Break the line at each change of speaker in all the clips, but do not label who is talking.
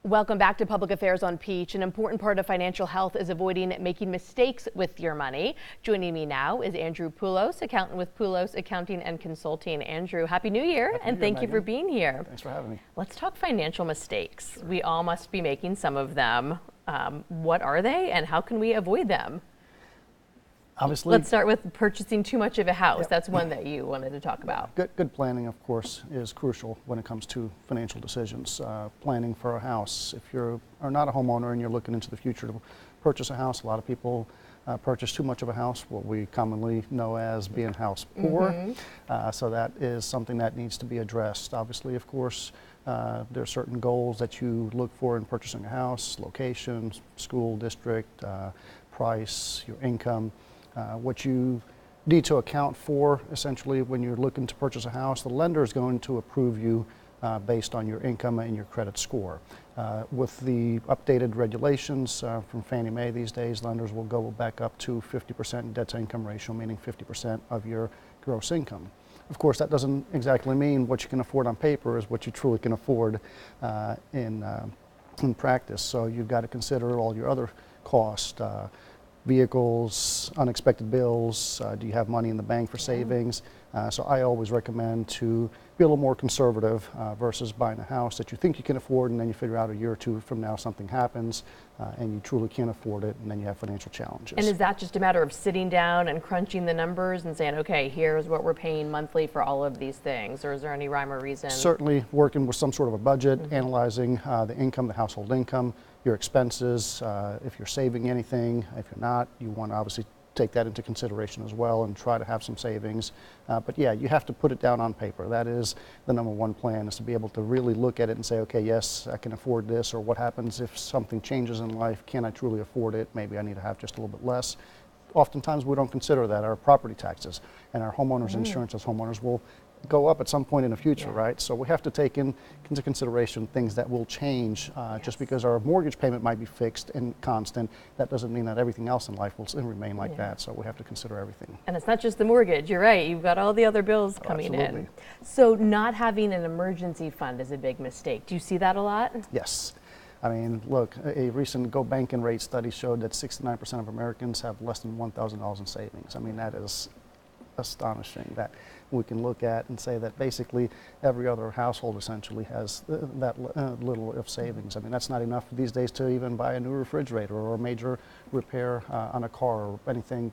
Welcome back to Public Affairs on Peach. An important part of financial health is avoiding making mistakes with your money. Joining me now is Andrew Poulos, accountant with Poulos Accounting and Consulting. Andrew, Happy New Year, and thank you for being here.
Thanks for having me.
Let's talk financial mistakes.
Sure.
We all must be making some of them. What are they and how can we avoid them?
Obviously,
let's start with purchasing too much of a house.
Yep.
That's one that you wanted to talk about.
Good planning, of course, is crucial when it comes to financial decisions. Planning for a house. If you are not a homeowner and you're looking into the future to purchase a house, a lot of people purchase too much of a house, what we commonly know as being house poor. So that is something that needs to be addressed. Obviously, of course, there are certain goals that you look for in purchasing a house: location, school district, price, your income. What you need to account for, essentially, when you're looking to purchase a house, the lender is going to approve you based on your income and your credit score. With the updated regulations from Fannie Mae these days, lenders will go back up to 50% debt-to-income ratio, meaning 50% of your gross income. Of course, that doesn't exactly mean what you can afford on paper is what you truly can afford in practice. So you've got to consider all your other costs. Vehicles, unexpected bills, do you have money in the bank for savings? So I always recommend to be a little more conservative versus buying a house that you think you can afford, and then you figure out a year or two from now something happens and you truly can't afford it, and then you have financial challenges.
And is that just a matter of sitting down and crunching the numbers and saying, okay, here's what we're paying monthly for all of these things, or is there any rhyme or reason?
Certainly working with some sort of a budget, analyzing the income, the household income, your expenses, if you're saving anything. If you're not, you want to obviously take that into consideration as well and try to have some savings. But yeah, you have to put it down on paper. That is the number one plan, is to be able to really look at it and say, okay, yes, I can afford this, or what happens if something changes in life? Can I truly afford it? Maybe I need to have just a little bit less. Oftentimes we don't consider that. Our property taxes and our homeowners insurance as homeowners will go up at some point in the future, right? So we have to take into consideration things that will change. Just because our mortgage payment might be fixed and constant, that doesn't mean that everything else in life will remain like that. So we have to consider everything.
And it's not just the mortgage, you're right, you've got all the other bills coming in. So not having an emergency fund is a big mistake. Do you see that a lot?
Yes. I mean, look, a recent Go Bank and Rate study showed that 69% of Americans have less than $1,000 in savings. I mean, that is astonishing that we can look at and say that basically every other household essentially has that little of savings. I mean, that's not enough these days to even buy a new refrigerator or a major repair on a car or anything,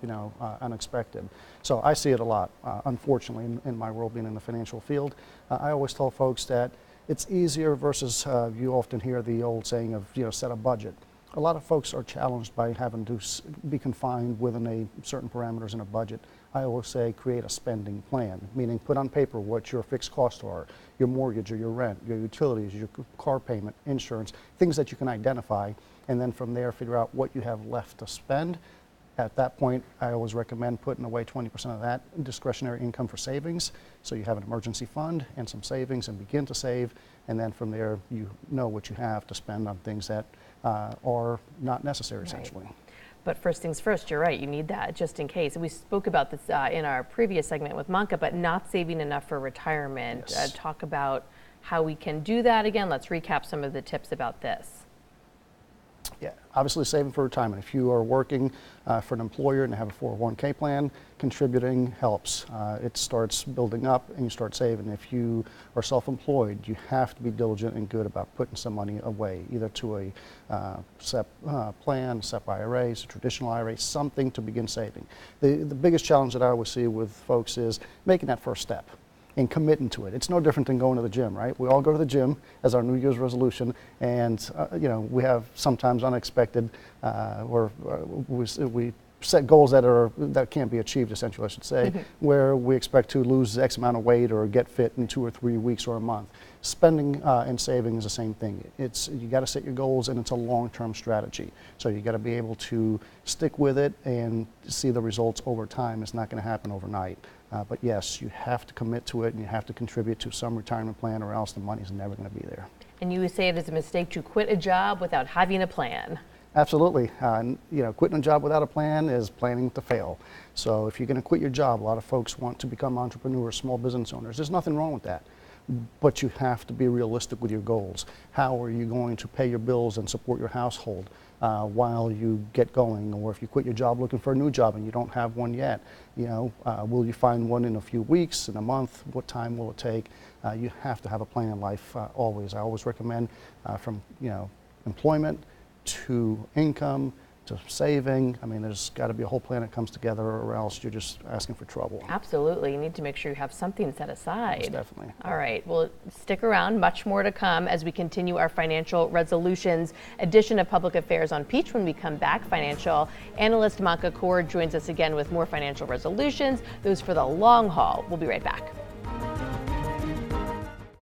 unexpected. So I see it a lot, unfortunately, in my world, being in the financial field. I always tell folks that it's easier versus, you often hear the old saying of, set a budget. A lot of folks are challenged by having to be confined within a certain parameters in a budget. I always say create a spending plan, meaning put on paper what your fixed costs are, your mortgage or your rent, your utilities, your car payment, insurance, things that you can identify, and then from there figure out what you have left to spend. At that point, I always recommend putting away 20% of that discretionary income for savings, so you have an emergency fund and some savings and begin to save, and then from there you know what you have to spend on things that are not necessary, essentially.
But first things first, you're right, you need that just in case. We spoke about this in our previous segment with Manka, but not saving enough for retirement.
Yes.
Talk about how we can do that again. Let's recap some of the tips about this.
Yeah, obviously saving for retirement. If you are working for an employer and have a 401k plan, contributing helps. It starts building up and you start saving. If you are self-employed, you have to be diligent and good about putting some money away, either to a SEP plan, SEP IRAs, a traditional IRA, something to begin saving. The biggest challenge that I always see with folks is making that first step and committing to it. It's no different than going to the gym, right? We all go to the gym as our New Year's resolution, and we have sometimes unexpected, or we set goals that can't be achieved, essentially, I should say, where we expect to lose X amount of weight or get fit in 2 or 3 weeks or a month. Spending and saving is the same thing. You got to set your goals, and it's a long-term strategy. So you got to be able to stick with it and see the results over time. It's not going to happen overnight. But yes, you have to commit to it, and you have to contribute to some retirement plan, or else the money's never going to be there.
And you would say it is a mistake to quit a job without having a plan.
Absolutely. Quitting a job without a plan is planning to fail. So if you're going to quit your job, a lot of folks want to become entrepreneurs, small business owners. There's nothing wrong with that. but you have to be realistic with your goals. How are you going to pay your bills and support your household while you get going? Or if you quit your job looking for a new job and you don't have one yet, will you find one in a few weeks, in a month? What time will it take? You have to have a plan in life always. I always recommend from employment to income to saving. I mean, there's got to be a whole plan that comes together, or else you're just asking for trouble.
Absolutely. You need to make sure you have something set aside.
Most definitely.
All right. Well, stick around. Much more to come as we continue our financial resolutions edition of Public Affairs on Peach. When we come back, financial analyst Manka Kaur joins us again with more financial resolutions, those for the long haul. We'll be right back.